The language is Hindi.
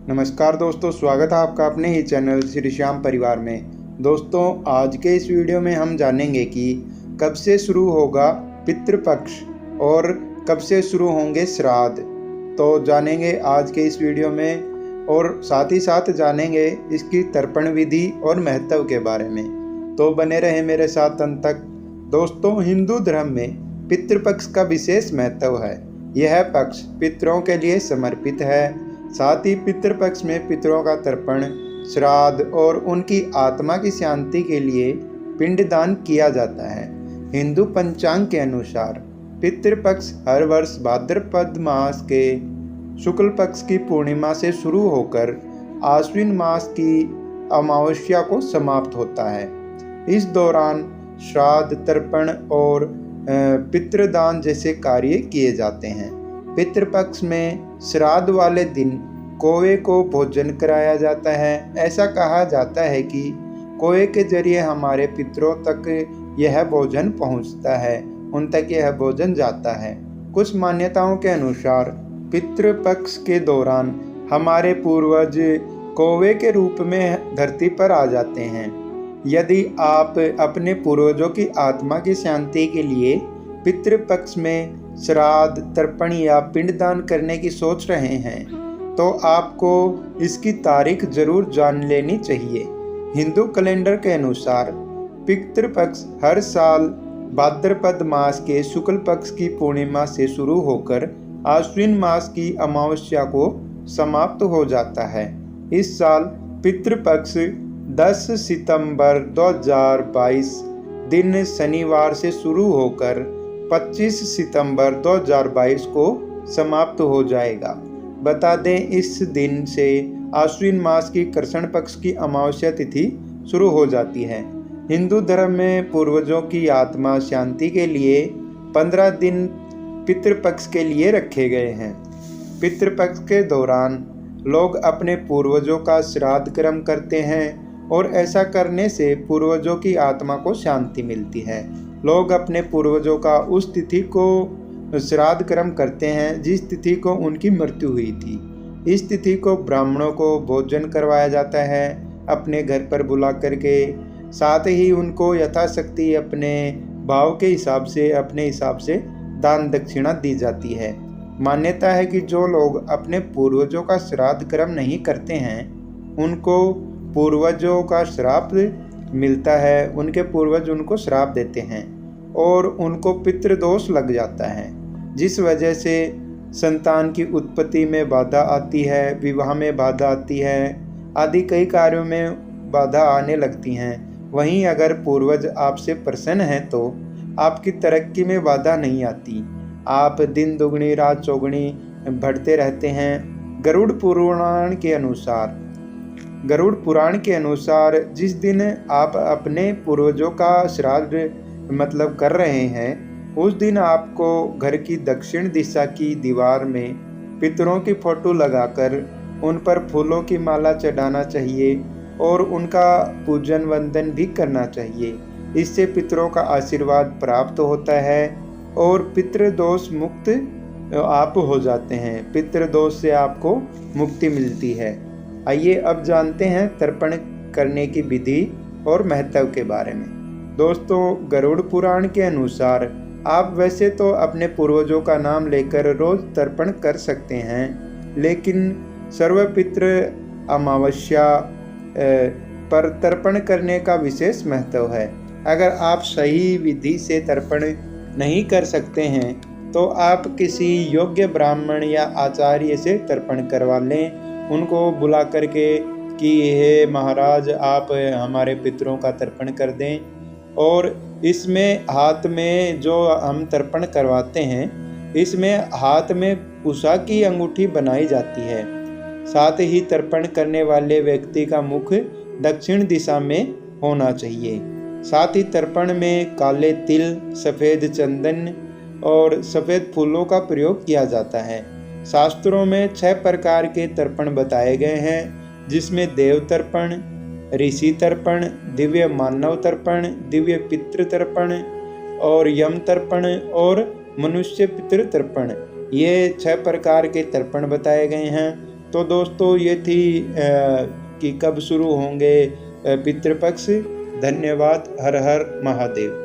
नमस्कार दोस्तों, स्वागत है आपका अपने ही चैनल श्री श्याम परिवार में। दोस्तों, आज के इस वीडियो में हम जानेंगे कि कब से शुरू होगा पितृपक्ष और कब से शुरू होंगे श्राद्ध। तो जानेंगे आज के इस वीडियो में, और साथ ही साथ जानेंगे इसकी तर्पण विधि और महत्व के बारे में। तो बने रहे मेरे साथ अंत तक। दोस्तों, हिंदू धर्म में पितृपक्ष का विशेष महत्व है। यह पक्ष पितरों के लिए समर्पित है। साथ ही पितृपक्ष में पितरों का तर्पण, श्राद्ध और उनकी आत्मा की शांति के लिए पिंडदान किया जाता है। हिंदू पंचांग के अनुसार पितृपक्ष हर वर्ष भाद्रपद मास के शुक्ल पक्ष की पूर्णिमा से शुरू होकर आश्विन मास की अमावस्या को समाप्त होता है। इस दौरान श्राद्ध, तर्पण और पितृदान जैसे कार्य किए जाते हैं। पितृपक्ष में श्राद्ध वाले दिन कौवे को भोजन कराया जाता है। ऐसा कहा जाता है कि कौवे के जरिए हमारे पितरों तक यह भोजन पहुंचता है, उन तक यह भोजन जाता है। कुछ मान्यताओं के अनुसार पितृपक्ष के दौरान हमारे पूर्वज कौवे के रूप में धरती पर आ जाते हैं। यदि आप अपने पूर्वजों की आत्मा की शांति के लिए पितृपक्ष में श्राद्ध, तर्पण या पिंडदान करने की सोच रहे हैं तो आपको इसकी तारीख जरूर जान लेनी चाहिए। हिंदू कैलेंडर के अनुसार पितृपक्ष हर साल भाद्रपद मास के शुक्ल पक्ष की पूर्णिमा से शुरू होकर आश्विन मास की अमावस्या को समाप्त हो जाता है। इस साल पितृपक्ष 10 सितंबर 2022 दिन शनिवार से शुरू होकर 25 सितंबर 2022 को समाप्त हो जाएगा। बता दें, इस दिन से आश्विन मास की कृष्ण पक्ष की अमावस्या तिथि शुरू हो जाती है। हिंदू धर्म में पूर्वजों की आत्मा शांति के लिए 15 दिन पितृपक्ष के लिए रखे गए हैं। पितृपक्ष के दौरान लोग अपने पूर्वजों का श्राद्ध कर्म करते हैं और ऐसा करने से पूर्वजों की आत्मा को शांति मिलती है। लोग अपने पूर्वजों का उस तिथि को श्राद्ध कर्म करते हैं जिस तिथि को उनकी मृत्यु हुई थी। इस तिथि को ब्राह्मणों को भोजन करवाया जाता है अपने घर पर बुला करके। साथ ही उनको यथाशक्ति अपने भाव के हिसाब से, अपने हिसाब से दान दक्षिणा दी जाती है। मान्यता है कि जो लोग अपने पूर्वजों का श्राद्ध कर्म नहीं करते हैं उनको पूर्वजों का श्राप मिलता है। उनके पूर्वज उनको श्राप देते हैं और उनको पितृदोष लग जाता है, जिस वजह से संतान की उत्पत्ति में बाधा आती है, विवाह में बाधा आती है, आदि कई कार्यों में बाधा आने लगती हैं। वहीं अगर पूर्वज आपसे प्रसन्न हैं तो आपकी तरक्की में बाधा नहीं आती। आप दिन दुगनी रात चौगुनी बढ़ते रहते हैं। गरुड़ पुराण के अनुसार जिस दिन आप अपने पूर्वजों का श्राद्ध कर रहे हैं, उस दिन आपको घर की दक्षिण दिशा की दीवार में पितरों की फोटो लगाकर उन पर फूलों की माला चढ़ाना चाहिए और उनका पूजन वंदन भी करना चाहिए। इससे पितरों का आशीर्वाद प्राप्त होता है और पितृदोष मुक्त आप हो जाते हैं। पितृदोष से आपको मुक्ति मिलती है। आइए अब जानते हैं तर्पण करने की विधि और महत्व के बारे में। दोस्तों, गरुड़ पुराण के अनुसार आप वैसे तो अपने पूर्वजों का नाम लेकर रोज तर्पण कर सकते हैं, लेकिन सर्वपितृ अमावस्या पर तर्पण करने का विशेष महत्व है। अगर आप सही विधि से तर्पण नहीं कर सकते हैं तो आप किसी योग्य ब्राह्मण या आचार्य से तर्पण करवा लें। उनको बुला करके कि हे महाराज, आप हमारे पितरों का तर्पण कर दें। और इसमें हाथ में जो हम तर्पण करवाते हैं, इसमें हाथ में उषा की अंगूठी बनाई जाती है। साथ ही तर्पण करने वाले व्यक्ति का मुख दक्षिण दिशा में होना चाहिए। साथ ही तर्पण में काले तिल, सफ़ेद चंदन और सफ़ेद फूलों का प्रयोग किया जाता है। शास्त्रों में 6 प्रकार के तर्पण बताए गए हैं, जिसमें देव तर्पण, ऋषि तर्पण, दिव्य मानव तर्पण, दिव्य पितृ तर्पण और यम तर्पण और मनुष्य पितृ तर्पण। ये 6 प्रकार के तर्पण बताए गए हैं। तो दोस्तों ये थी कि कब शुरू होंगे पितृपक्ष। धन्यवाद। हर हर महादेव।